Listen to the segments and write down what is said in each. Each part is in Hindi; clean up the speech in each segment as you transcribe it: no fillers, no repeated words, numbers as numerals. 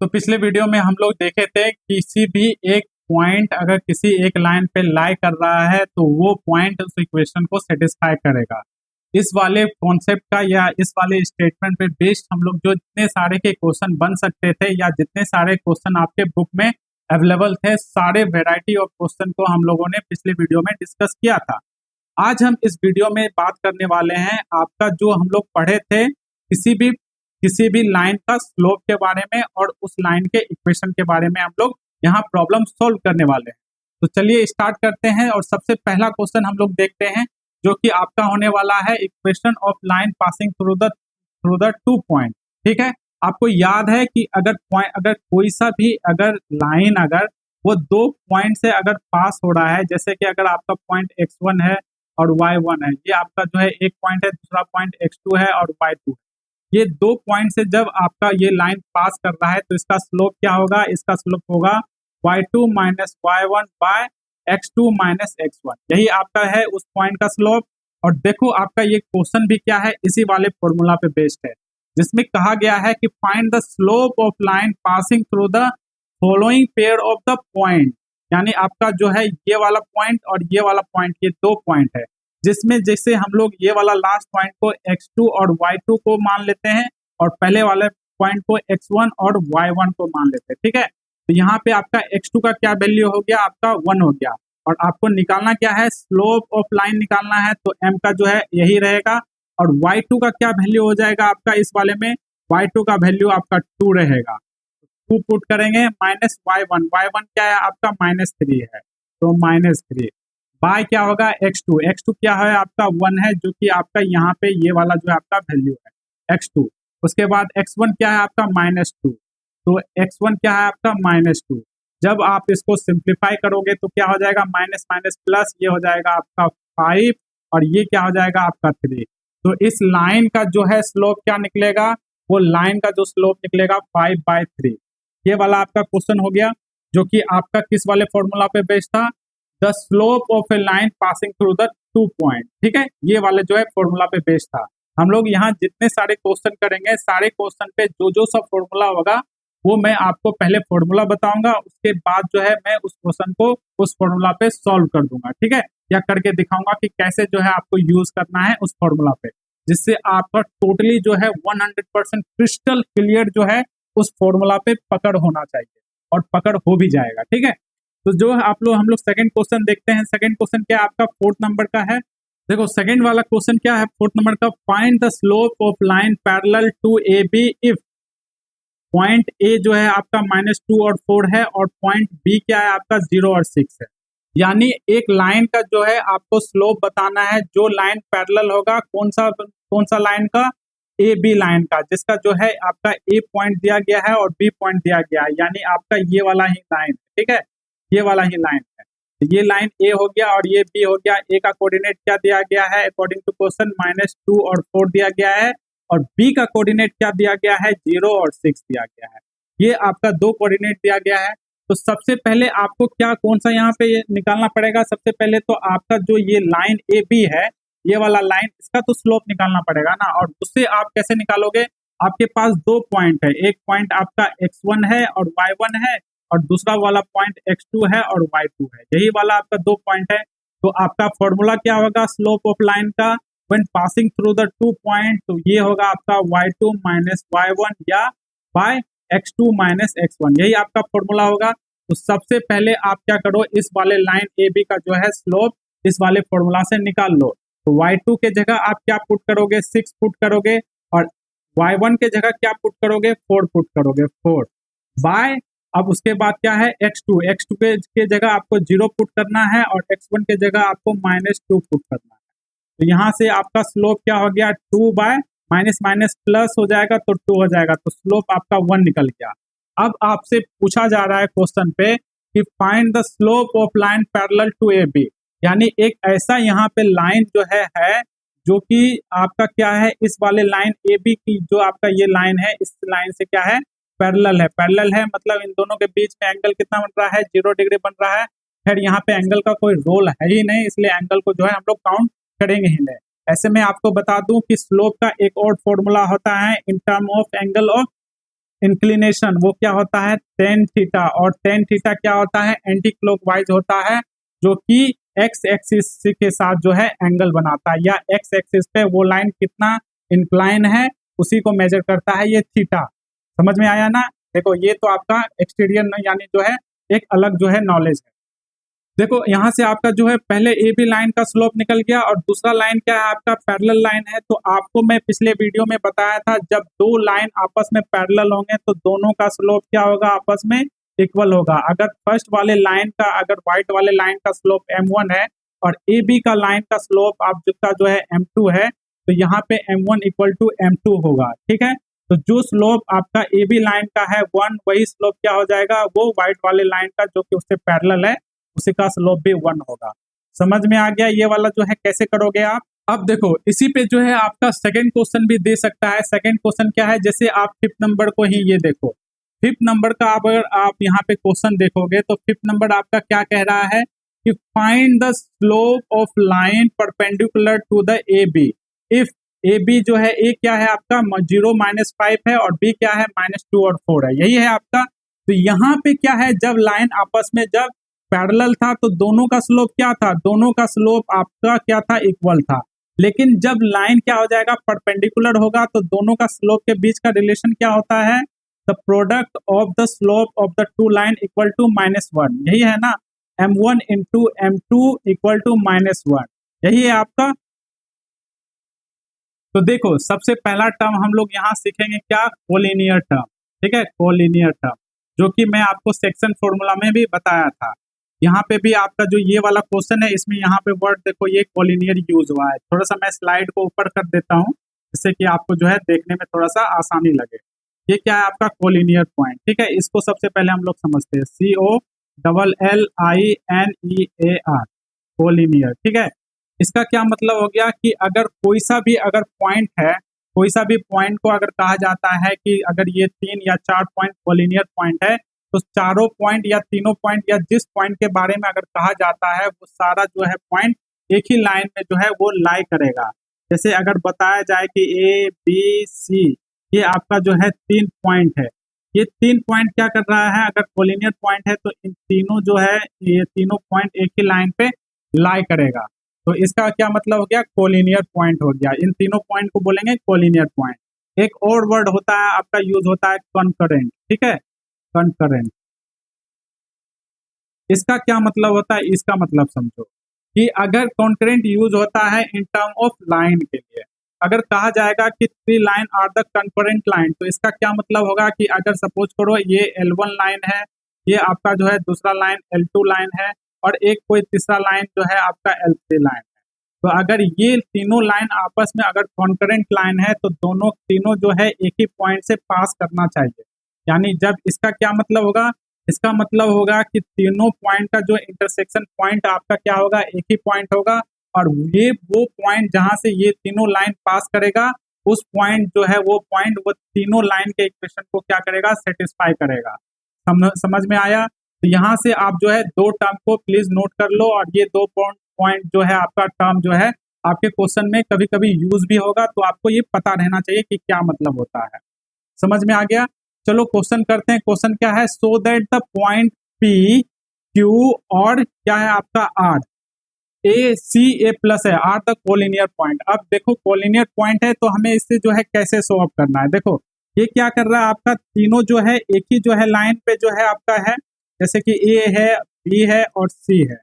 तो पिछले वीडियो में हम लोग देखे थे किसी भी एक पॉइंट अगर किसी एक लाइन पे लाई कर रहा है तो वो पॉइंट उस इक्वेशन को सेटिस्फाई करेगा। इस वाले कॉन्सेप्ट का या इस वाले स्टेटमेंट पे बेस्ड हम लोग जो जितने सारे के क्वेश्चन बन सकते थे या जितने सारे क्वेश्चन आपके बुक में अवेलेबल थे, सारे वेराइटी ऑफ क्वेश्चन को हम लोगों ने पिछले वीडियो में डिस्कस किया था। आज हम इस वीडियो में बात करने वाले हैं आपका जो हम लोग पढ़े थे किसी भी लाइन का स्लोप के बारे में और उस लाइन के इक्वेशन के बारे में हम लोग यहाँ प्रॉब्लम सॉल्व करने वाले हैं। तो चलिए स्टार्ट करते हैं और सबसे पहला क्वेश्चन हम लोग देखते हैं जो कि आपका होने वाला है equation of line passing through the 2 point. ठीक है, आपको याद है कि अगर कोई सा भी अगर लाइन अगर वो 2 पॉइंट से अगर पास हो रहा है, जैसे कि अगर आपका पॉइंट x1 है और y1 है, ये आपका जो है एक पॉइंट है, दूसरा पॉइंट x2 है और y2 है। ये 2 पॉइंट से जब आपका ये लाइन पास कर रहा है तो इसका स्लोप क्या होगा? इसका स्लोप होगा y2 minus y1 by x2 minus x1। यही आपका है उस पॉइंट का स्लोप। और देखो आपका ये क्वेश्चन भी क्या है, इसी वाले फॉर्मूला पे बेस्ड है, जिसमें कहा गया है कि find the slope of line passing through the following pair of the point. यानी आपका जो है ये वाला पॉइंट और ये वाला पॉइंट, ये 2 पॉइंट है, जिसमें जैसे हम लोग ये वाला लास्ट पॉइंट को x2 और y2 को मान लेते हैं और पहले वाले पॉइंट को x1 और y1 को मान लेते हैं। ठीक है, तो यहाँ पे आपका x2 का क्या वैल्यू हो गया? आपका 1 हो गया। और आपको निकालना क्या है? स्लोप ऑफ लाइन निकालना है, तो m का जो है यही रहेगा। और y2 का क्या वैल्यू हो जाएगा आपका इस वाले में? y2 का वैल्यू आपका 2 रहेगा। 2 पुट करेंगे माइनस y1 क्या है आपका? -3 है, तो -3 बाय क्या होगा? x2 क्या है आपका? 1 है, जो कि आपका यहाँ पे ये वाला जो है आपका वैल्यू है x2। उसके बाद x1 क्या है आपका? -2, तो x1 क्या है आपका? -2। जब आप इसको सिंप्लीफाई करोगे तो क्या हो जाएगा? माइनस माइनस प्लस, ये हो जाएगा आपका 5 और ये क्या हो जाएगा आपका 3। तो इस लाइन का जो है स्लोप क्या निकलेगा? वो लाइन का जो स्लोप निकलेगा 5/3। ये वाला आपका क्वेश्चन हो गया, जो कि आपका किस वाले फॉर्मूला पे बेस्ड था? The slope of a line passing through the 2 point. ठीक है, ये वाले जो है फॉर्मूला पे बेस्ड था। हम लोग यहाँ जितने सारे क्वेश्चन करेंगे, सारे क्वेश्चन पे जो सब फॉर्मूला होगा वो मैं आपको पहले फॉर्मूला बताऊंगा, उसके बाद जो है मैं उस क्वेश्चन को उस फॉर्मूला पे सॉल्व कर दूंगा। ठीक है, या करके दिखाऊंगा कि कैसे जो है आपको यूज करना है उस फॉर्मूला पे, जिससे आपका टोटली जो है 100% क्रिस्टल क्लियर जो है उस फॉर्मूला पे पकड़ होना चाहिए, और पकड़ हो भी जाएगा। ठीक है, तो जो हम लोग सेकंड क्वेश्चन देखते हैं। सेकंड क्वेश्चन क्या आपका 4th नंबर का है। देखो सेकंड वाला क्वेश्चन क्या है 4th नंबर का? Find the slope of line parallel to A B if point A जो है आपका -2 और 4 है और पॉइंट बी क्या है आपका 0 और 6 है। यानी एक लाइन का जो है आपको स्लोप बताना है, जो लाइन पैरेलल होगा कौन सा लाइन का? ए बी लाइन का, जिसका जो है आपका ए पॉइंट दिया गया है और बी पॉइंट दिया गया है, यानी आपका ये वाला ही लाइन है। ठीक है, ये वाला ही लाइन है। तो ये लाइन ए हो गया और ये बी हो गया। ए का कोऑर्डिनेट क्या दिया गया है अकॉर्डिंग टू क्वेश्चन? -2 और 4 दिया गया है, और बी का कोऑर्डिनेट क्या दिया गया है? 0 और 6 दिया गया है। ये आपका 2 कोऑर्डिनेट दिया गया है। तो सबसे पहले आपको क्या कौन सा यहाँ पे निकालना पड़ेगा? सबसे पहले तो आपका जो ये लाइन ए बी है, ये वाला लाइन, इसका तो स्लोप निकालना पड़ेगा ना। और उससे आप कैसे निकालोगे? आपके पास 2 पॉइंट है, एक पॉइंट आपका x1 है और y1 है, और दूसरा वाला पॉइंट x2 है और y2 है। यही वाला आपका 2 पॉइंट है। तो आपका फॉर्मूला क्या होगा स्लोप ऑफ लाइन का when passing through the 2 point? तो ये होगा आपका y2 माइनस y1 या बाय x2 माइनस x1। यही आपका फॉर्मूला होगा। तो सबसे पहले आप क्या करो, इस वाले लाइन ए बी का जो है स्लोप इस वाले फॉर्मूला से निकाल लो। तो y2 के जगह आप क्या पुट करोगे? 6 पुट करोगे, और y1 के जगह क्या पुट करोगे? 4 पुट करोगे, 4 बाय। अब उसके बाद क्या है? x2 के जगह आपको 0 पुट करना है और x1 के जगह आपको -2 पुट करना है। तो यहाँ से आपका स्लोप क्या हो गया? 2 बाय माइनस माइनस प्लस हो जाएगा तो 2 हो जाएगा, तो स्लोप आपका 1 निकल गया। अब आपसे पूछा जा रहा है क्वेश्चन पे कि find the slope of line parallel to A B, यानी एक ऐसा यहाँ पे लाइन जो है जो कि आपका क्या है, इस वाले लाइन ए बी की जो आपका ये लाइन है, इस लाइन से क्या है? पैरेलल है। पैरेलल है मतलब इन दोनों के बीच में एंगल कितना बन रहा है? 0 डिग्री बन रहा है। फिर यहाँ पे एंगल का कोई रोल है ही नहीं, इसलिए एंगल को जो है हम लोग काउंट करेंगे ही नहीं। ऐसे में आपको बता दूं कि स्लोप का एक और फॉर्मूला होता है इन टर्म ऑफ इंक्लिनेशन वो क्या होता है टेन थीटा, और टेन थीटा क्या होता है एंटी क्लॉकवाइज होता है, जो कि एक्स एक्सिस के साथ जो है एंगल बनाता है, या एक्स एक्सिस पे वो लाइन कितना इंक्लाइन है उसी को मेजर करता है ये थीटा। समझ में आया ना। देखो ये तो आपका एक्सटीरियर यानी जो है एक अलग जो है नॉलेज है। देखो यहाँ से आपका जो है पहले ए बी लाइन का स्लोप निकल गया, और दूसरा लाइन क्या है आपका पैरेलल लाइन है। तो आपको मैं पिछले वीडियो में बताया था जब दो लाइन आपस में पैरेलल होंगे तो दोनों का स्लोप क्या होगा आपस में इक्वल होगा। अगर फर्स्ट वाले लाइन का अगर व्हाइट वाले लाइन का स्लोप m1 है और ए बी का लाइन का स्लोप आपका जो है m2 है, तो यहाँ पे m1 इक्वल टू m2 होगा। ठीक है, तो जो स्लोप आपका ए बी लाइन का है 1, वही स्लोप क्या हो जाएगा वो व्हाइट वाले लाइन का जो कि उससे पैरेलल है उसी का स्लोप भी 1 होगा। समझ में आ गया ये वाला जो है कैसे करोगे आप। अब देखो इसी पे जो है आपका सेकंड क्वेश्चन भी दे सकता है। सेकंड क्वेश्चन क्या है, जैसे आप फिफ्थ नंबर को ही ये देखो, फिफ्थ नंबर का अगर आप यहाँ पे क्वेश्चन देखोगे तो फिफ्थ नंबर आपका क्या कह रहा है कि find the slope of line perpendicular to the A B if A B जो है ए क्या है आपका 0 -5 है और बी क्या है -2 और 4 है, यही है आपका। तो यहाँ पे क्या है जब लाइन आपस में जब पैरेलल था तो दोनों का स्लोप क्या था, दोनों का स्लोप आपका क्या था इक्वल था। लेकिन जब लाइन क्या हो जाएगा परपेंडिकुलर होगा तो दोनों का स्लोप के बीच का रिलेशन क्या होता है, the product of the slope of the two line equal to -1, यही है ना, m1 into m2 equal to -1, यही है आपका। तो देखो सबसे पहला टर्म हम लोग यहाँ सीखेंगे क्या, कोलिनियर टर्म। ठीक है, कोलिनियर टर्म जो कि मैं आपको सेक्शन फॉर्मूला में भी बताया था। यहाँ पे भी आपका जो ये वाला क्वेश्चन है इसमें यहाँ पे वर्ड देखो ये कोलिनियर यूज हुआ है। थोड़ा सा मैं स्लाइड को ऊपर कर देता हूँ जिससे कि आपको जो है देखने में थोड़ा सा आसानी लगे। ये क्या है आपका कोलिनियर पॉइंट। ठीक है, इसको सबसे पहले हम लोग समझते हैं, COLLINEAR कोलिनियर। ठीक है, इसका क्या मतलब हो गया कि अगर कोई सा भी अगर पॉइंट है, कोई सा भी पॉइंट को अगर कहा जाता है कि अगर ये 3 या 4 पॉइंट कोलिनियर पॉइंट है तो चारों पॉइंट या तीनों पॉइंट या जिस पॉइंट के बारे में अगर कहा जाता है वो सारा जो है पॉइंट एक ही लाइन में जो है वो लाई करेगा। जैसे अगर बताया जाए कि ए बी सी ये आपका जो है 3 पॉइंट है, ये 3 पॉइंट क्या कर रहा है, अगर कोलिनियर पॉइंट है तो इन तीनों जो है ये तीनों पॉइंट एक ही लाइन पे लाई करेगा। तो इसका क्या मतलब हो गया, कोलिनियर पॉइंट हो गया। इन तीनों पॉइंट को बोलेंगे कोलिनियर पॉइंट। एक और वर्ड होता है आपका यूज होता है कॉन्करेंट। ठीक है, कॉन्करेंट, इसका क्या मतलब होता है, इसका मतलब समझो कि अगर कॉन्करेंट यूज होता है इन टर्म ऑफ लाइन के लिए, अगर कहा जाएगा कि 3 line are the concurrent line, तो इसका क्या मतलब होगा कि अगर सपोज करो ये L1 लाइन है, ये आपका जो है दूसरा लाइन L2 लाइन है और एक कोई तीसरा लाइन जो है आपका L3 लाइन है। तो अगर ये तीनों लाइन आपस में अगर कॉन्करेंट लाइन है तो दोनों तीनों जो है एक ही पॉइंट से पास करना चाहिए। यानी जब इसका क्या मतलब होगा, इसका मतलब होगा कि तीनों पॉइंट का जो इंटरसेक्शन पॉइंट आपका क्या होगा, एक ही पॉइंट होगा, और ये वो पॉइंट जहां से ये तीनों लाइन पास करेगा उस पॉइंट जो है वो पॉइंट वो तीनों लाइन के इक्वेशन को क्या करेगा, सेटिस्फाई करेगा। समझ में आया। तो यहाँ से आप जो है दो टर्म को प्लीज नोट कर लो, और ये दो पॉइंट जो है आपका टर्म जो है आपके क्वेश्चन में कभी कभी यूज भी होगा, तो आपको ये पता रहना चाहिए कि क्या मतलब होता है। समझ में आ गया। चलो क्वेश्चन करते हैं। क्वेश्चन क्या है, so that the point P Q और क्या है आपका R, A C A plus है, आर द कोलिनियर पॉइंट। अब देखो कोलिनियर पॉइंट है तो हमें इससे जो है कैसे शो ऑफ करना है। देखो ये क्या कर रहा है आपका, तीनों जो है एक ही जो है लाइन पे जो है आपका है, जैसे कि ए है, बी है और सी है,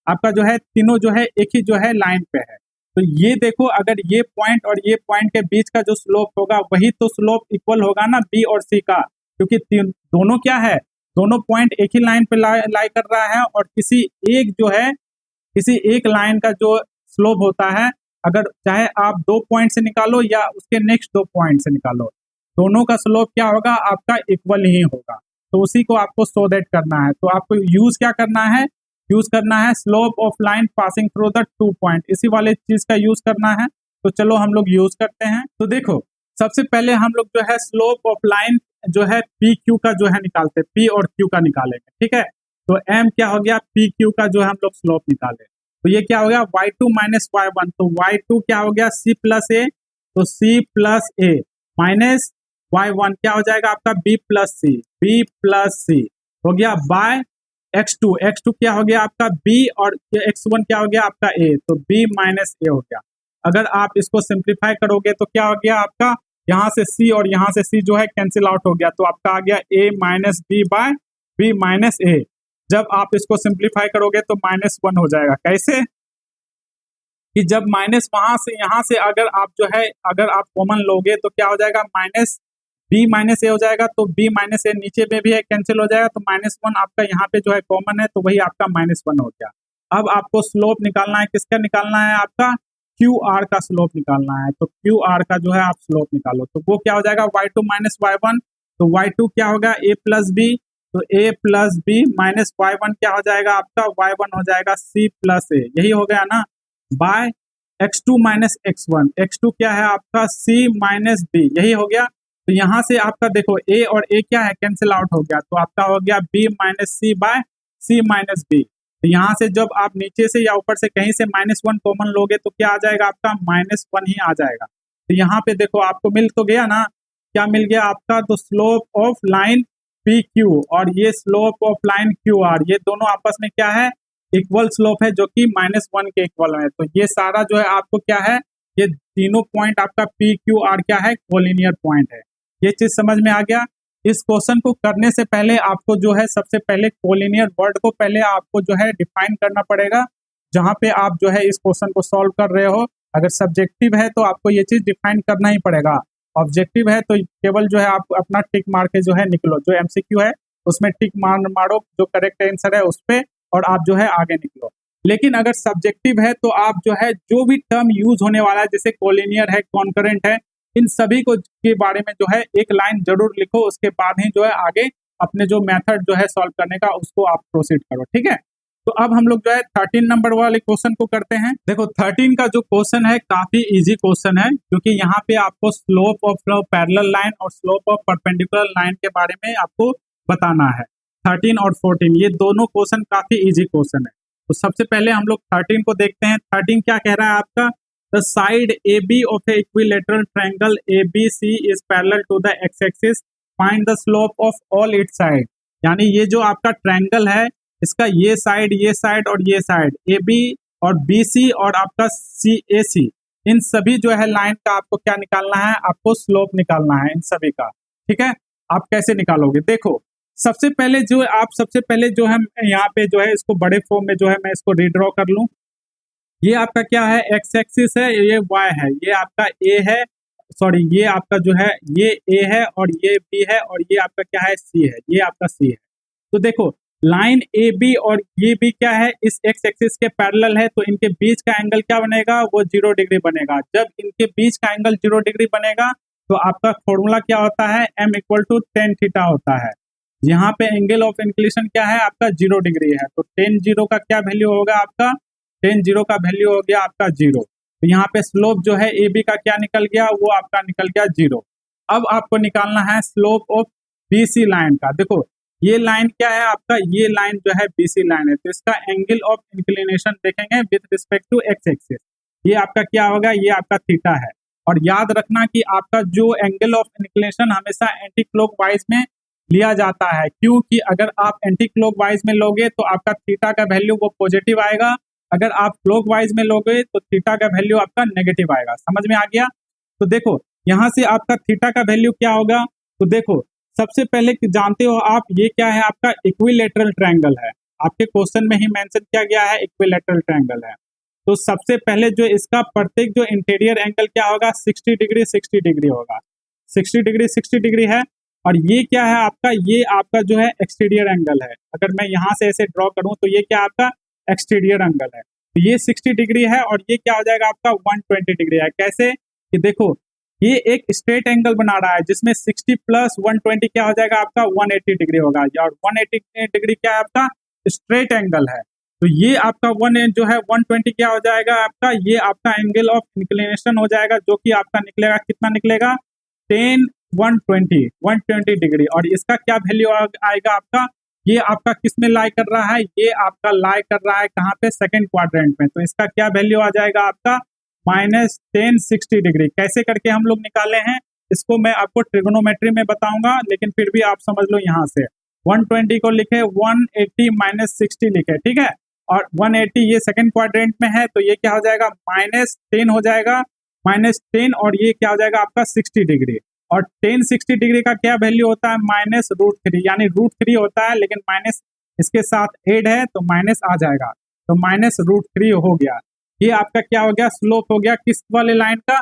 आपका जो है तीनों जो है एक ही जो है लाइन पे है। तो ये देखो अगर ये पॉइंट और ये पॉइंट के बीच का जो स्लोप होगा वही तो स्लोप इक्वल होगा ना बी और सी का, क्योंकि दोनों क्या है, दोनों पॉइंट एक ही लाइन पे लाई कर रहा है, और किसी एक जो है किसी एक लाइन का जो स्लोप होता है, अगर चाहे आप 2 पॉइंट से निकालो या उसके नेक्स्ट 2 पॉइंट से निकालो, दोनों का स्लोप क्या होगा आपका इक्वल ही होगा। तो उसी को आपको सो दैट करना है। तो आपको यूज क्या करना है, यूज करना है slope of line passing through the 2 point, इसी वाले चीज का यूज करना है। तो चलो हम लोग यूज करते हैं। तो देखो सबसे पहले हम लोग जो है स्लोप ऑफ लाइन जो है पी क्यू का जो है निकालते हैं, पी और क्यू का निकालेंगे। ठीक है, तो एम क्या हो गया, पी क्यू का जो है हम लोग स्लोप निकाले, तो ये क्या हो गया y2 माइनस y1, तो y2 क्या हो गया c प्लस ए, तो c प्लस ए माइनस y1 क्या हो जाएगा आपका b+c हो गया बाय x2 क्या हो गया आपका b और x1 क्या हो गया आपका a, तो b माइनस a हो गया। अगर आप इसको सिंप्लीफाई करोगे तो क्या हो गया आपका, यहाँ से c और यहाँ से c जो है कैंसिल आउट हो गया, तो आपका आ गया a minus b by b minus a। जब आप इसको सिंप्लीफाई करोगे तो -1 हो जाएगा। कैसे कि जब माइनस वहां से यहाँ से अगर आप जो है अगर आप कॉमन लोगे तो क्या हो जाएगा माइनस b माइनस ए हो जाएगा, तो b माइनस ए नीचे में भी है कैंसिल हो जाएगा, तो -1 आपका यहाँ पे जो है कॉमन है, तो वही आपका -1 हो गया। अब आपको स्लोप निकालना है, किसका निकालना है आपका क्यू आर का स्लोप निकालना है, तो क्यू आर का जो है आप स्लोप निकालो, तो वो क्या हो जाएगा y2 माइनस y1, तो y2 क्या होगा a प्लस बी, तो a plus B minus y1 क्या हो जाएगा आपका y1 हो जाएगा c प्लस ए, यही हो गया ना, बाय x2 माइनस x2 क्या है आपका c माइनस बी, यही हो गया। तो यहाँ से आपका देखो a और a क्या है कैंसिल आउट हो गया, तो आपका हो गया b माइनस सी बाय c माइनस बी। तो यहाँ से जब आप नीचे से या ऊपर से कहीं से -1 कॉमन लोगे तो क्या आ जाएगा आपका -1 ही आ जाएगा। तो यहाँ पे देखो आपको मिल तो गया ना, क्या मिल गया आपका, तो slope of line P Q और ये slope of line Q R, ये दोनों आपस में क्या है इक्वल स्लोप है, जो कि -1 के इक्वल है। तो ये सारा जो है आपको क्या है, ये तीनों पॉइंट आपका पी क्यू आर क्या है कोलिनियर पॉइंट है। ये चीज समझ में आ गया। इस क्वेश्चन को करने से पहले आपको जो है सबसे पहले कोलिनियर वर्ड को पहले आपको जो है डिफाइन करना पड़ेगा, जहां पे आप जो है इस क्वेश्चन को सॉल्व कर रहे हो। अगर सब्जेक्टिव है तो आपको ये चीज डिफाइन करना ही पड़ेगा, ऑब्जेक्टिव है तो केवल जो है आप अपना टिक मार के जो है निकलो, जो एमसीक्यू है उसमें टिक मारो जो करेक्ट आंसर है उस पर, और आप जो है आगे निकलो। लेकिन अगर सब्जेक्टिव है तो आप जो है जो भी टर्म यूज होने वाला है, जैसे कोलिनियर है कॉन्करेंट है, इन सभी को के बारे में जो है एक लाइन जरूर लिखो, उसके बाद ही जो है आगे अपने जो मेथड जो है सॉल्व करने का उसको आप प्रोसीड करो, ठीक है। तो अब हम लोग जो है 13 नंबर वाले क्वेश्चन को करते हैं। देखो 13 का जो क्वेश्चन है काफी इजी क्वेश्चन है, क्योंकि यहाँ पे आपको स्लोप ऑफ पैरेलल लाइन और स्लोप ऑफ परपेंडिकुलर लाइन के बारे में आपको बताना है। 13 और 14 ये दोनों क्वेश्चन काफी इजी क्वेश्चन है। तो सबसे पहले हम लोग 13 को देखते हैं। 13 क्या कह रहा है आपका, the side A B of a equilateral triangle A B C is parallel to the X axis, find the slope of all its side. यानी ये जो आपका ट्रायंगल है इसका ये साइड और ये साइड ए बी और बी सी और आपका सी ए सी, इन सभी जो है लाइन का आपको क्या निकालना है, आपको स्लोप निकालना है इन सभी का, ठीक है। आप कैसे निकालोगे, देखो सबसे पहले जो है यहाँ पे जो है इसको बड़े फॉर्म में जो है मैं इसको रीड्रॉ कर लूं। ये आपका क्या है एक्स एक्सिस है, ये वाई है, ये आपका ए है, सॉरी ये आपका जो है ये ए है और ये बी है और ये आपका क्या है सी है, ये आपका सी है। तो देखो लाइन ए बी और ये बी क्या है इस एक्स एक्सिस के पैरेलल है, तो इनके बीच का एंगल क्या बनेगा, वो 0 डिग्री बनेगा। जब इनके बीच का एंगल 0 डिग्री बनेगा तो आपका फॉर्मूला क्या होता है, m = tan थीटा होता है। यहाँ पे एंगल ऑफ इंक्लिनेशन क्या है आपका 0 डिग्री है, तो tan 0 का क्या वैल्यू होगा आपका, tan 0 का वैल्यू हो गया आपका 0। तो यहाँ पे स्लोप जो है ए बी का क्या निकल गया, वो आपका निकल गया 0। अब आपको निकालना है slope of B C line का। देखो ये लाइन क्या है आपका, ये लाइन जो है बी सी लाइन है, तो इसका एंगल ऑफ इंक्लिनेशन देखेंगे with respect to X axis, ये आपका क्या होगा, ये आपका थीटा है। और याद रखना कि आपका जो एंगल ऑफ इंक्लिनेशन हमेशा एंटी क्लॉकवाइज में लिया जाता है, क्योंकि अगर आप एंटी क्लॉकवाइज में लोगे तो आपका थीटा का वैल्यू वो पॉजिटिव आएगा, अगर आप क्लॉकवाइज में लोगे तो थीटा का वैल्यू आपका नेगेटिव आएगा। समझ में आ गया। तो देखो यहाँ से आपका थीटा का वैल्यू क्या होगा, तो देखो सबसे पहले जानते हो आप ये क्या है, आपका इक्विलेटरल ट्रायंगल है, आपके क्वेश्चन में ही मेंशन किया गया है इक्विलेटरल ट्रायंगल है। तो सबसे पहले जो इसका प्रत्येक जो इंटीरियर एंगल क्या होगा 60 डिग्री होगा, 60 डिग्री है। और ये क्या है आपका, ये आपका जो है एक्सटीरियर एंगल है, अगर मैं यहाँ से ऐसे ड्रॉ करूँ तो ये क्या आपका एक्सटीरियर एंगल है, तो ये 60 डिग्री है और ये क्या हो जाएगा आपका 120 डिग्री है। कैसे कि देखो ये एक स्ट्रेट एंगल बना रहा है जिसमें 60 + 120 क्या हो जाएगा आपका 180 डिग्री होगा, और 180 डिग्री क्या है आपका स्ट्रेट एंगल है। तो ये आपका जो है 120 क्या हो जाएगा आपका, ये आपका एंगल ऑफ इंक्लिनेशन हो जाएगा, जो कि आपका निकलेगा कितना निकलेगा 120 डिग्री। और इसका क्या वैल्यू आएगा आपका, ये आपका किस में लाई कर रहा है, ये आपका लाई कर रहा है कहाँ पे, सेकंड क्वाड्रेंट में, तो इसका क्या वैल्यू आ जाएगा आपका -1060 डिग्री। कैसे करके हम लोग निकाले हैं, इसको मैं आपको ट्रिगोनोमेट्री में बताऊंगा, लेकिन फिर भी आप समझ लो यहाँ से 120 को लिखे 180 माइनस 60 लिखे, ठीक है। और 180 ये सेकंड क्वाड्रेंट में है, तो ये क्या हो जाएगा -10 हो जाएगा, -10, और ये क्या हो जाएगा आपका 60 डिग्री। और 10 60 डिग्री का क्या वैल्यू होता है -√3, यानी √3 होता है, लेकिन माइनस इसके साथ एड है तो माइनस आ जाएगा, तो -√3 हो गया। ये आपका क्या हो गया, स्लोप हो गया किस वाले लाइन का,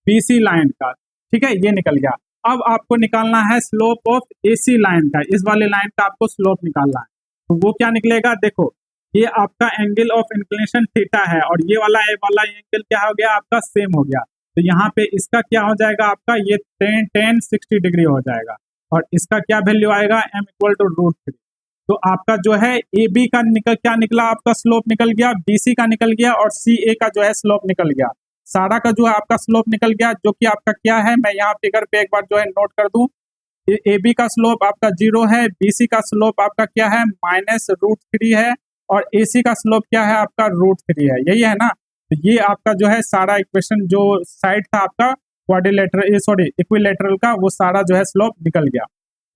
बीसी लाइन का, ठीक है, ये निकल गया। अब आपको निकालना है स्लोप ऑफ एसी लाइन का, इस वाले लाइन का आपको स्लोप निकालना है, तो वो क्या निकलेगा, देखो ये आपका एंगल ऑफ इंक्लिनेशन थीटा है, और ये वाला एंगल क्या हो गया आपका, सेम हो गया। तो यहाँ पे इसका क्या हो जाएगा आपका, ये 10 60 डिग्री हो जाएगा, और इसका क्या वैल्यू आएगा, m = √3। तो आपका जो है ए बी का क्या निकला, आपका स्लोप निकल गया, बीसी का निकल गया, और सी ए का जो है स्लोप निकल गया। सारा का जो है आपका स्लोप निकल गया, जो कि आपका क्या है, मैं यहाँ फिगर पे एक बार जो है नोट कर दूं। ए बी का स्लोप आपका 0 है, बीसी का स्लोप आपका क्या है, -√3 है, और एसी का स्लोप क्या है आपका, √3 है, यही है ना। तो ये आपका जो है सारा इक्वेशन, जो साइड था आपका इक्विलेटरल का, वो सारा जो है स्लोप निकल गया।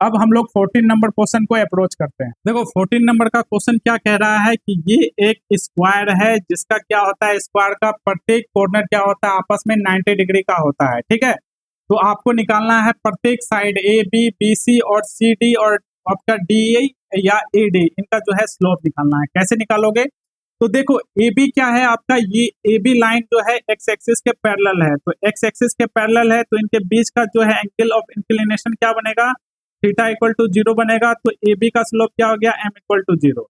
अब हम लोग 14 नंबर क्वेश्चन को अप्रोच करते हैं। देखो 14 नंबर का क्वेश्चन क्या कह रहा है कि ये एक स्क्वायर है, जिसका क्या होता है, स्क्वायर का प्रत्येक कॉर्नर क्या होता है, आपस में 90 डिग्री का होता है, ठीक है। तो आपको निकालना है प्रत्येक side A B, B C और सी डी, और आपका डी या ए डी, इनका जो है स्लोप निकालना है। कैसे निकालोगे, तो देखो ए बी क्या है आपका, ये ए बी लाइन जो है एक्स एक्सिस के पैरेलल है, तो एक्स एक्सिस के पैरेलल है, तो इनके बीच का जो है एंगल ऑफ इंक्लिनेशन क्या बनेगा, थीटा = 0 बनेगा। तो ए बी का स्लोप क्या हो गया, m = 0।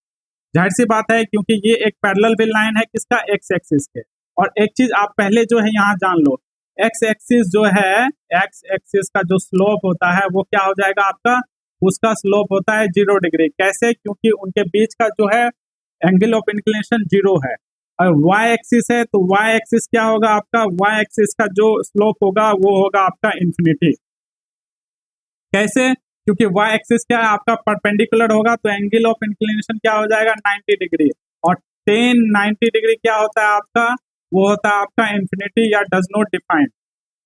जाहिर सी बात है, क्योंकि ये एक पैरेलल भी लाइन है किसका, एक्स एक्सिस के। और एक चीज आप पहले जो है यहाँ जान लो, एक्स एक्सिस जो है, एक्स एक्सिस का जो स्लोप होता है वो क्या हो जाएगा आपका, उसका स्लोप होता है 0 डिग्री। कैसे, क्योंकि उनके बीच का जो है एंगल ऑफ इंक्लिनेशन 0 है। और वाई एक्सिस है, तो वाई एक्सिस क्या होगा आपका, वाई एक्सिस का जो स्लोप होगा वो होगा आपका इन्फिनिटी। कैसे, क्योंकि वाई एक्सिस क्या है आपका, परपेंडिकुलर होगा, तो एंगल ऑफ इंक्लिनेशन क्या हो जाएगा, 90 डिग्री। और 10 90 डिग्री क्या होता है आपका, वो होता है आपका इन्फिनिटी, या डज नॉट डिफाइन,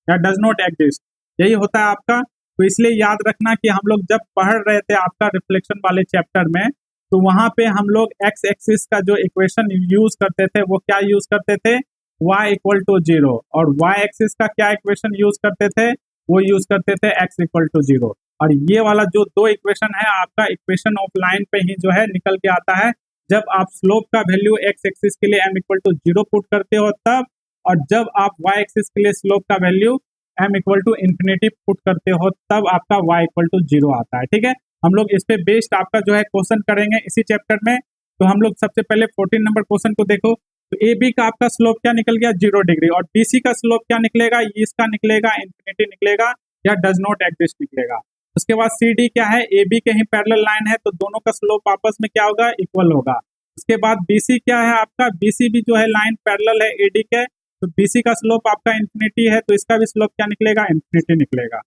या डज नॉट एग्जिस्ट, यही होता है आपका। तो इसलिए याद रखना कि हम लोग जब पढ़ रहे थे आपका रिफ्लेक्शन वाले चैप्टर में, तो वहां पे हम लोग एक्स एक्सिस का जो इक्वेशन यूज करते थे वो क्या यूज करते थे, y = 0, और y एक्सिस का क्या इक्वेशन यूज करते थे, वो यूज करते थे x = 0। और ये वाला जो दो इक्वेशन है आपका इक्वेशन ऑफ लाइन पे ही जो है निकल के आता है, जब आप स्लोप का वैल्यू एक्स एक्सिस के लिए m = 0 पुट करते हो तब, और जब आप y एक्सिस के लिए स्लोप का वैल्यू m = इन्फिनिटी पुट करते हो तब आपका y = 0 आता है, ठीक है। हम लोग इस पे बेस्ड आपका जो है क्वेश्चन करेंगे इसी चैप्टर में। तो हम लोग सबसे पहले 14 नंबर क्वेश्चन को देखो। तो ए बी का आपका स्लोप क्या निकल गया, 0 डिग्री, और बी सी का स्लोप क्या निकलेगा, इसका निकलेगा इन्फिनिटी निकलेगा, या डज नॉट एग्जिस्ट निकलेगा। उसके बाद सी डी क्या है, ए बी के ही पैरेलल लाइन है, तो दोनों का स्लोप आपस में क्या होगा, इक्वल होगा। उसके बाद बी सी क्या है आपका, बी सी भी जो है लाइन पैरेलल है ए डी के, तो बी सी का स्लोप आपका इन्फिनिटी है, तो इसका भी स्लोप क्या निकलेगा, इन्फिनिटी निकलेगा।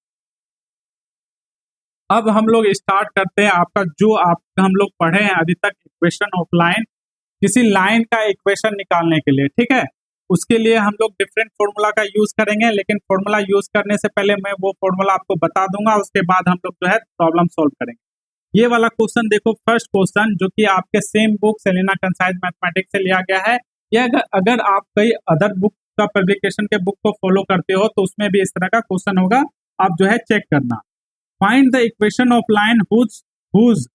अब हम लोग स्टार्ट करते हैं आपका जो आपका हम लोग पढ़े हैं अभी तक इक्वेशन ऑफ लाइन, किसी लाइन का इक्वेशन निकालने के लिए, ठीक है। उसके लिए हम लोग डिफरेंट फॉर्मूला का यूज करेंगे, लेकिन फॉर्मूला यूज करने से पहले मैं वो फॉर्मूला आपको बता दूंगा, उसके बाद हम लोग जो है प्रॉब्लम सॉल्व करेंगे। ये वाला क्वेश्चन देखो, फर्स्ट क्वेश्चन जो कि आपके same book Selina concise mathematics से लिया गया है। ये अगर आप कई अदर बुक का पब्लिकेशन के बुक को फॉलो करते हो तो उसमें भी इस तरह का क्वेश्चन होगा, आप जो है चेक करना। Find the equation of line whose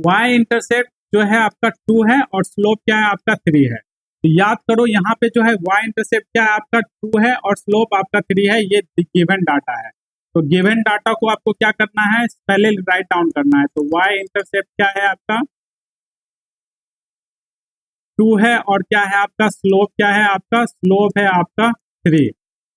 Y intercept जो है आपका 2 है और स्लोप क्या है आपका 3 है। तो याद करो यहाँ पे जो है वाई इंटरसेप्ट क्या है आपका 2 है और स्लोप आपका 3 है, ये गिवन डाटा है। तो गिवन डाटा को आपको क्या करना है, पहले राइट डाउन करना है। तो वाई इंटरसेप्ट क्या है आपका 2 है, और क्या है आपका स्लोप क्या है आपका, स्लोप है आपका 3,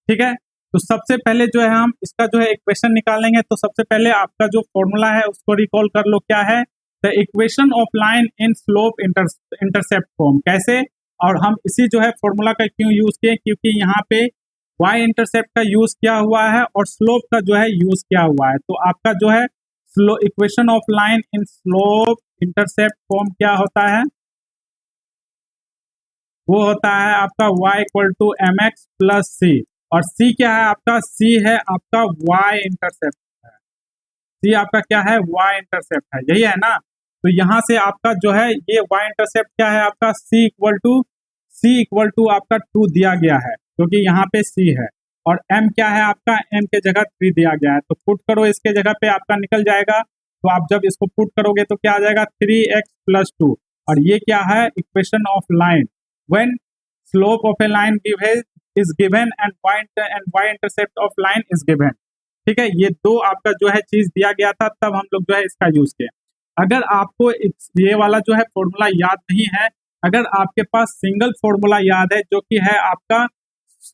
ठीक है। तो सबसे पहले जो है हम इसका जो है इक्वेशन निकालेंगे। तो सबसे पहले आपका जो फॉर्मूला है उसको रिकॉल कर लो, क्या है, the equation of line in slope intercept form. कैसे, और हम इसी जो है फॉर्मूला का क्यों यूज किए, क्योंकि यहाँ पे वाई इंटरसेप्ट का यूज किया हुआ है और स्लोप का जो है यूज किया हुआ है। तो आपका जो है equation of line in slope intercept form क्या होता है, वो होता है आपका y = mx + c। और सी क्या है आपका, सी है आपका वाई इंटरसेप्ट है, सी आपका क्या है, वाई इंटरसेप्ट है, यही है ना। तो यहाँ से आपका जो है ये वाई इंटरसेप्ट क्या है आपका, सी इक्वल टू आपका 2 दिया गया है, क्योंकि यहाँ पे सी है, और एम क्या है आपका, एम के जगह 3 दिया गया है, तो पुट करो इसके जगह पे, आपका निकल जाएगा। तो आप जब इसको पुट करोगे तो क्या आ जाएगा, 3x+2, और ये क्या है, equation of line, when slope of a line is given and Y intercept of line is given. ठीक है, ये दो आपका जो है चीज दिया गया था, तब हम लोग जो है इसका यूज किए। अगर आपको ये वाला जो है फॉर्मूला याद नहीं है, अगर आपके पास सिंगल फॉर्मूला याद है जो कि है आपका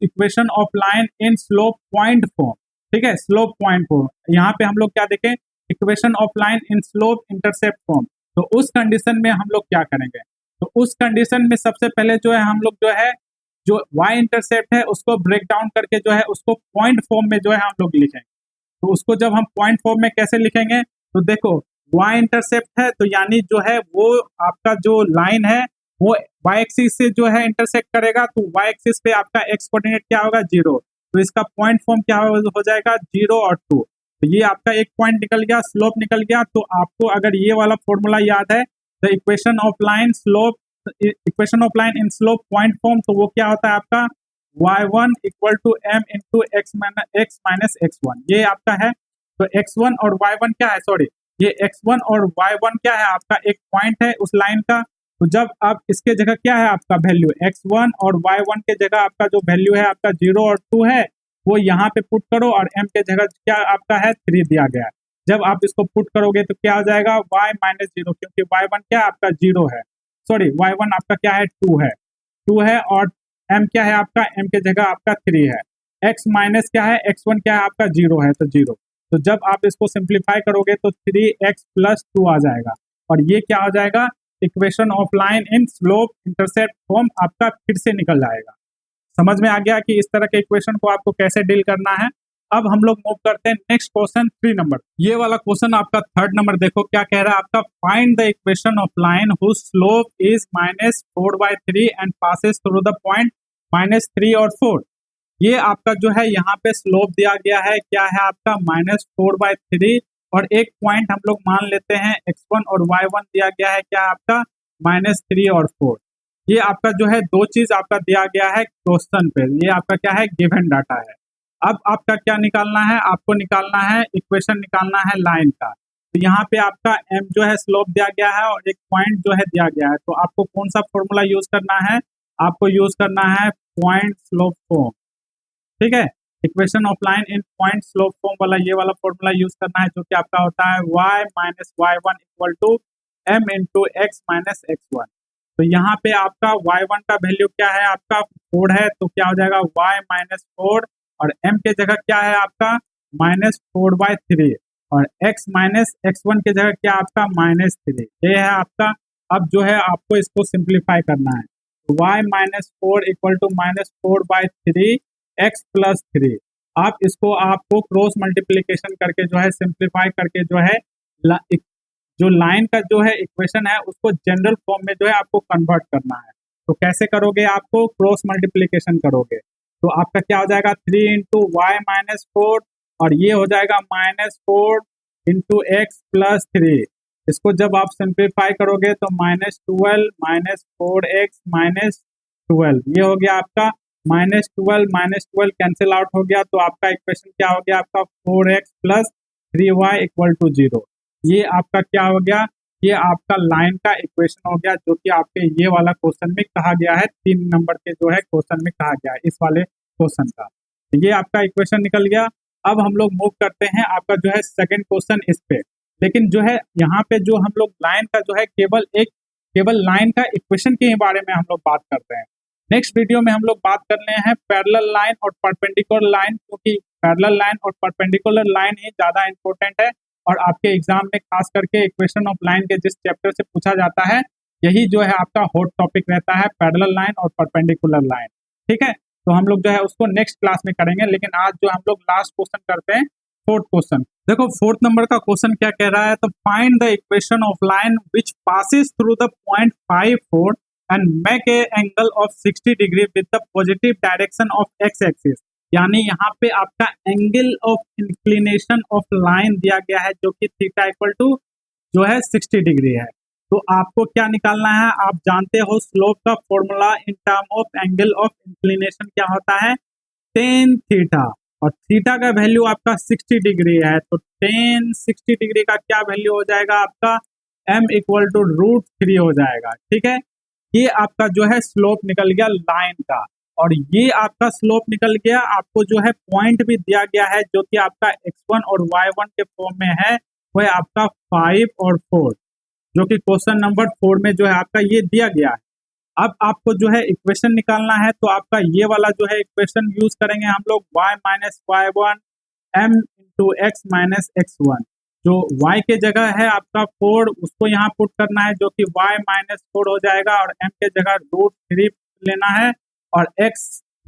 equation of line in slope point form, ठीक है, स्लोप पॉइंट फॉर्म, यहाँ पे हम लोग क्या देखें, equation of line in slope intercept form, तो उस कंडीशन में हम लोग क्या करेंगे, तो उस कंडीशन में सबसे पहले जो है हम लोग जो है जो वाई इंटरसेप्ट है उसको ब्रेक डाउन करके जो है उसको पॉइंट फॉर्म में जो है हम लोग लिखेंगे। तो उसको जब हम पॉइंट फॉर्म में कैसे लिखेंगे, तो देखो वाई इंटरसेप्ट है, तो यानी जो है वो आपका जो लाइन है वो वाई एक्सिस से जो है इंटरसेक्ट करेगा, तो वाई एक्सिस पे आपका एक्स कोऑर्डिनेट क्या होगा, 0, तो इसका पॉइंट फॉर्म क्या हो जाएगा, 0 और 2, तो ये आपका एक पॉइंट निकल गया, स्लोप निकल गया। तो आपको अगर ये वाला फॉर्मूला याद है, the equation of line in slope point form, तो वो क्या होता है आपका y1 equal to M into X minus x1, ये आपका है। तो x1 और y1 क्या है, सॉरी, ये x1 और y1 क्या है आपका, एक पॉइंट है उस लाइन का। तो जब आप इसके जगह क्या है आपका वैल्यू, x1 और y1 के जगह आपका जो वैल्यू है आपका 0 और 2 है, वो यहाँ पे पुट करो, और m के जगह क्या आपका है 3 दिया गया है। जब आप इसको पुट करोगे तो क्या हो जाएगा, y माइनस 0, क्योंकि y1 क्या आपका 0 है, सॉरी y1 आपका क्या है 2 है, और m क्या है आपका, m के जगह आपका 3 है, x माइनस क्या है, x1 क्या है आपका 0 है, तो 0। तो जब आप इसको सिंप्लीफाई करोगे तो 3x+2 आ जाएगा, और ये क्या हो जाएगा, equation of line in slope intercept form आपका फिर से निकल जाएगा। समझ में आ गया कि इस तरह के इक्वेशन को आपको कैसे डील करना है। अब हम लोग मूव करते हैं नेक्स्ट क्वेश्चन 3 नंबर। ये वाला क्वेश्चन आपका 3rd नंबर, देखो क्या कह रहा है आपका, find the equation of line whose slope is -4/3 and passes through the point -3 और 4। ये आपका जो है यहाँ पे स्लोप दिया गया है, क्या है आपका -4/3, और एक पॉइंट हम लोग मान लेते हैं x1 और y1 दिया गया है, क्या आपका -3 और 4। ये आपका जो है दो चीज आपका दिया गया है क्वेश्चन पे, ये आपका क्या है, गिवन डाटा है। अब आपका क्या निकालना है, आपको निकालना है इक्वेशन, निकालना है लाइन का। तो यहाँ पे आपका m जो है स्लोप दिया गया है और एक पॉइंट जो है दिया गया है, तो आपको कौन सा फॉर्मूला यूज करना है, आपको यूज करना है पॉइंट स्लोप फॉर्म, ठीक है, equation of line in point slope form वाला ये वाला फॉर्मूला यूज करना है, जो कि आपका होता है y minus y1 equal to m into X minus x1। तो यहाँ पे आपका y1 का वैल्यू क्या है आपका 4 है, तो क्या हो जाएगा y माइनस 4, और m के जगह क्या है आपका -4/3, और x माइनस x1 के जगह क्या आपका -3, ये है आपका। अब जो है आपको इसको सिंप्लीफाई करना है, तो y minus 4 equal to -4/3 x+3। आप इसको आपको क्रॉस मल्टीप्लीकेशन करके जो है सिंप्लीफाई करके जो है जो लाइन का जो है इक्वेशन है उसको जनरल फॉर्म में जो है आपको कन्वर्ट करना है। तो कैसे करोगे, आपको क्रॉस मल्टीप्लीकेशन करोगे, तो आपका क्या हो जाएगा 3 इंटू वाई माइनस 4, और ये हो जाएगा -4 इंटू x+3। इसको जब आप सिंप्लीफाई करोगे तो -12 -4x -12, ये हो गया आपका -12 कैंसिल आउट हो गया, तो आपका इक्वेशन क्या हो गया आपका 4x + 3y इक्वल टू 0। ये आपका क्या हो गया, ये आपका लाइन का इक्वेशन हो गया, जो कि आपके ये वाला क्वेश्चन में कहा गया है, 3 नंबर के जो है क्वेश्चन में कहा गया है इस वाले क्वेश्चन का। तो ये आपका इक्वेशन निकल गया। अब हम लोग मूव करते हैं आपका जो है सेकंड क्वेश्चन इस पे, लेकिन जो है यहाँ पे जो हम लोग लाइन का जो है केवल लाइन का इक्वेशन के बारे में हम लोग बात करते हैं। नेक्स्ट वीडियो में हम लोग बात कर रहे हैं पैरेलल लाइन और परपेंडिकुलर लाइन, क्योंकि पैरेलल लाइन और परपेंडिकुलर लाइन ही ज्यादा इंपॉर्टेंट है, और आपके एग्जाम में खास करके इक्वेशन ऑफ लाइन के जिस चैप्टर से पूछा जाता है, यही जो है आपका हॉट टॉपिक रहता है, पैरेलल लाइन और परपेंडिकुलर लाइन। ठीक है, तो हम लोग जो है उसको नेक्स्ट क्लास में करेंगे, लेकिन आज जो हम लोग लास्ट क्वेश्चन करते हैं, 4th क्वेश्चन। देखो 4th नंबर का क्वेश्चन क्या कह रहा है, तो find the equation of line which passes through the point 5, 4 and make a angle of 60 degree with the positive direction of x axis यानी यहाँ पे आपका angle of inclination of line दिया गया है जो कि थीटा इक्वल टू जो है 60 डिग्री है। तो आपको क्या निकालना है, आप जानते हो स्लोप का formula in term of angle of inclination क्या होता है, टेन थीटा, और थीटा का वैल्यू आपका 60 डिग्री है, तो टेन 60 डिग्री का क्या वैल्यू हो जाएगा आपका, m इक्वल टू √3 हो जाएगा। ठीक है, ये आपका जो है स्लोप निकल गया लाइन का, और ये आपका स्लोप निकल गया। आपको जो है पॉइंट भी दिया गया है जो कि आपका x1 और y1 के फॉर्म में है, वह आपका 5 और 4, जो कि क्वेश्चन नंबर 4 में जो है आपका ये दिया गया है। अब आपको जो है इक्वेशन निकालना है, तो आपका ये वाला जो है इक्वेशन यूज करेंगे हम लोग, y minus y1 m into X minus x1। जो y के जगह है आपका 4, उसको यहाँ पुट करना है, जो कि y माइनस 4 हो जाएगा, और m के जगह √3 लेना है, और x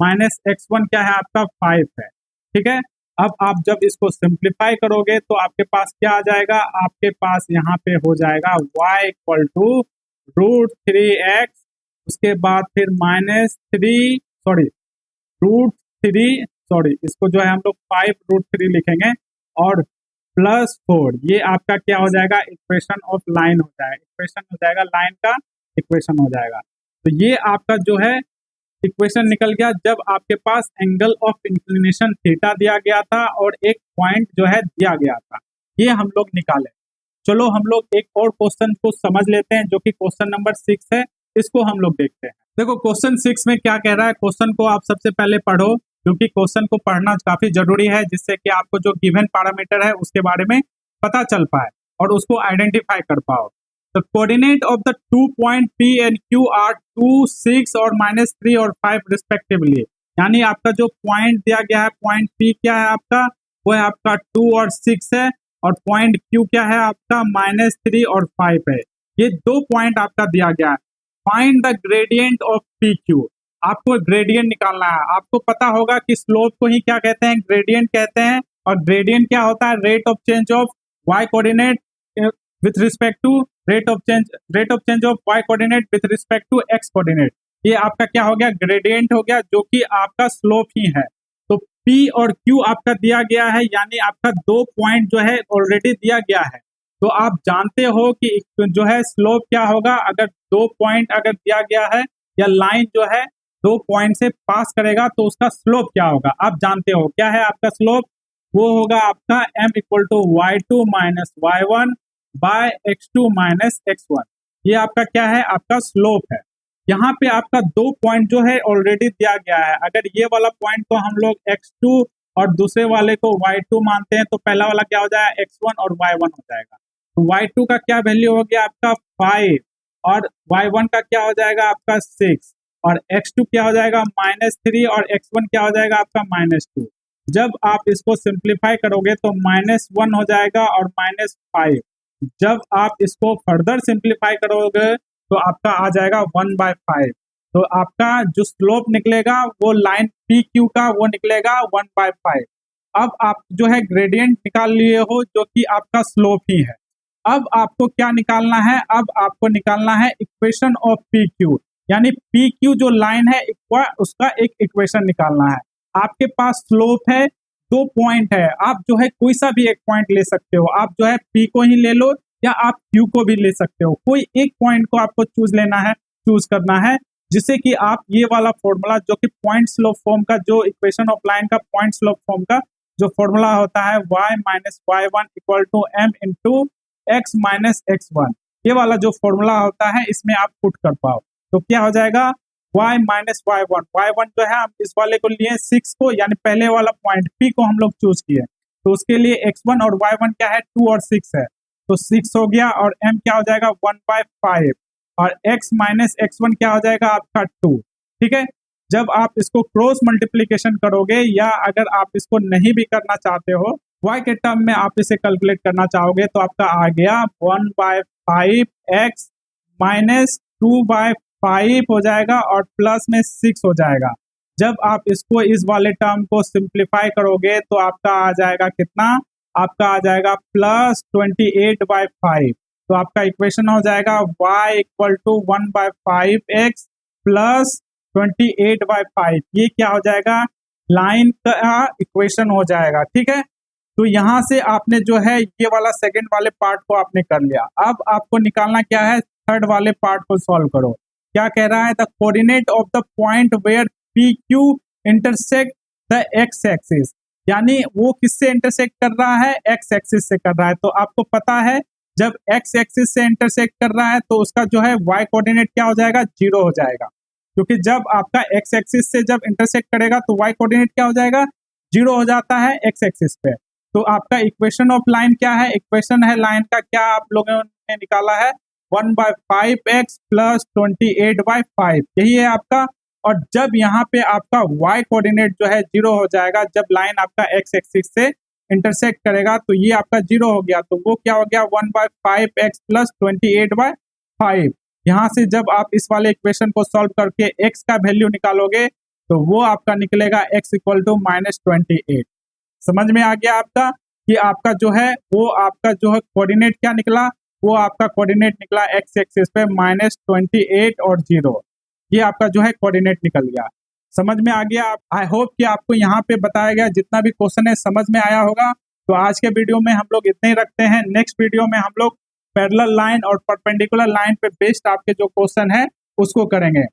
माइनस x1 क्या है आपका 5 है। ठीक है, अब आप जब इसको सिंप्लीफाई करोगे तो आपके पास क्या आ जाएगा, आपके पास यहाँ पे हो जाएगा y इक्वल टू √3x, उसके बाद फिर √3, इसको जो है हम लोग 5√3 लिखेंगे, और +4, ये आपका क्या हो जाएगा, इक्वेशन ऑफ लाइन हो जाएगा, इक्वेशन हो जाएगा लाइन का, इक्वेशन हो जाएगा। तो ये आपका जो है इक्वेशन निकल गया जब आपके पास एंगल ऑफ इंक्लिनेशन थीटा दिया गया था और एक पॉइंट जो है दिया गया था, ये हम लोग निकाले। चलो हम लोग एक और क्वेश्चन को समझ लेते हैं जो कि क्वेश्चन नंबर 6 है, इसको हम लोग देखते हैं। देखो क्वेश्चन 6 में क्या कह रहा है, क्वेश्चन को आप सबसे पहले पढ़ो, क्योंकि क्वेश्चन को पढ़ना काफी जरूरी है, जिससे कि आपको जो गिवन पैरामीटर है उसके बारे में पता चल पाए और उसको आइडेंटिफाई कर पाओ। The coordinate of the 2 point P and Q are 2, 6 और -3 और 5 respectively। यानी आपका जो पॉइंट दिया गया है, पॉइंट P क्या है आपका, वो है आपका 2 और 6 है, और पॉइंट Q क्या है आपका -3 और 5 है। ये दो पॉइंट आपका दिया गया है। Find the gradient of PQ। आपको ग्रेडियंट निकालना है। आपको पता होगा कि स्लोप को ही क्या कहते हैं, ग्रेडियंट कहते हैं, और ग्रेडियंट क्या होता है, rate of change of y coordinate with respect to rate of change of y coordinate with respect to x coordinate. ये आपका क्या हो गया, ग्रेडियंट हो गया, जो कि आपका स्लोप ही है। तो P और Q आपका दिया गया है, यानी आपका दो पॉइंट जो है ऑलरेडी दिया गया है। तो आप जानते हो कि जो है स्लोप क्या होगा, अगर दो पॉइंट अगर दिया गया है या लाइन जो है दो पॉइंट से पास करेगा तो उसका स्लोप क्या होगा, आप जानते हो क्या है आपका स्लोप, वो होगा आपका m equal to y2 minus y1 by x2 minus x1। ये आपका क्या है, आपका स्लोप है। यहाँ पे आपका दो पॉइंट जो है ऑलरेडी दिया गया है। अगर ये वाला पॉइंट को हम लोग x2 और दूसरे वाले को y2 मानते हैं, तो पहला वाला क्या हो जाएगा, x1 और y1 हो जाएगा। तो y2 का क्या वैल्यू हो गया आपका 5, और y1 का क्या हो जाएगा आपका 6, और x2 क्या हो जाएगा -3, और x1 क्या हो जाएगा आपका -2। जब आप इसको सिंप्लीफाई करोगे तो -1 हो जाएगा और -5। जब आप इसको फर्दर सिंप्लीफाई करोगे तो आपका आ जाएगा 1/5। तो आपका जो स्लोप निकलेगा वो लाइन PQ का वो निकलेगा 1/5। अब आप जो है ग्रेडियंट निकाल लिए हो, जो कि आपका स्लोप ही है। अब आपको क्या निकालना है, अब आपको निकालना है इक्वेशन ऑफ PQ, यानी PQ जो लाइन है उसका एक इक्वेशन निकालना है। आपके पास स्लोप है, दो पॉइंट है, आप जो है कोई सा भी एक पॉइंट ले सकते हो। आप जो है P को ही ले लो या आप Q को भी ले सकते हो। कोई एक पॉइंट को आपको चूज करना है, जिससे कि आप ये वाला फॉर्मूला जो कि पॉइंट स्लोप फॉर्म का, जो इक्वेशन ऑफ लाइन का पॉइंट स्लोप फॉर्म का जो फॉर्मूला होता है y minus y1 equal to m into x minus x1, ये वाला जो फॉर्मूला होता है इसमें आप पुट कर पाओ तो क्या हो जाएगा, y माइनस y1 जो है हम इस वाले को लिए 6 को, यानी पहले वाला पॉइंट P को हम लोग चूज किए, तो उसके लिए x1 और y1 क्या है 2 और 6 है, तो 6 हो गया, और m क्या हो जाएगा 1/5, और x माइनस x1 क्या हो जाएगा आपका 2। ठीक है, जब आप इसको क्रॉस मल्टीप्लीकेशन करोगे, या अगर आप इसको नहीं भी करना चाहते हो, y के टर्म में आप इसे कैलकुलेट करना चाहोगे, तो आपका आ गया 1/5x माइनस 2/5 हो जाएगा, और प्लस में 6 हो जाएगा। जब आप इसको इस वाले टर्म को सिंप्लीफाई करोगे तो आपका आ जाएगा कितना, आपका आ जाएगा प्लस 28/5। तो आपका इक्वेशन हो जाएगा y equal to 1/5x plus 28/5। ये क्या हो जाएगा, लाइन का इक्वेशन हो जाएगा। ठीक है, तो यहाँ से आपने जो है ये वाला सेकंड वाले पार्ट को आपने कर लिया। अब आपको निकालना क्या है, थर्ड वाले पार्ट को सॉल्व करो। क्या कह रहा है, the coordinate of the point where P Q intersect the X axis, यानी वो किससे इंटरसेक्ट कर रहा है, एक्स एक्सिस से कर रहा है। तो आपको पता है जब एक्स एक्सिस से इंटरसेक्ट कर रहा है तो उसका जो है वाई कोऑर्डिनेट क्या हो जाएगा, 0 हो जाएगा, क्योंकि जब आपका एक्स एक्सिस से जब इंटरसेक्ट करेगा तो वाई कोऑर्डिनेट क्या हो जाएगा, 0 हो जाता है एक्स एक्सिस पे। तो आपका इक्वेशन ऑफ लाइन क्या है, इक्वेशन है लाइन का क्या आप लोगों ने निकाला है, 1/5x प्लस 28/5, यही है आपका। और जब यहाँ पे आपका y कोऑर्डिनेट जो है 0 हो जाएगा, जब लाइन आपका x एक्सिस से इंटरसेक्ट करेगा तो ये आपका 0 हो गया, तो वो क्या हो गया, 1/5x प्लस 28/5। यहाँ से जब आप इस वाले इक्वेशन को सॉल्व करके x का वैल्यू निकालोगे तो वो आपका निकलेगा x इक्वल टू -28। समझ में आ गया आपका कि आपका जो है वो आपका जो है कोऑर्डिनेट क्या निकला, वो आपका कोऑर्डिनेट निकला एक्स एक्सिस पे -28 और 0, ये आपका जो है कोऑर्डिनेट निकल गया। समझ में आ गया आप, आई होप कि आपको यहाँ पे बताया गया जितना भी क्वेश्चन है समझ में आया होगा। तो आज के वीडियो में हम लोग इतने ही रखते हैं, नेक्स्ट वीडियो में हम लोग पैरेलल लाइन और परपेंडिकुलर लाइन पे बेस्ड आपके जो क्वेश्चन है उसको करेंगे।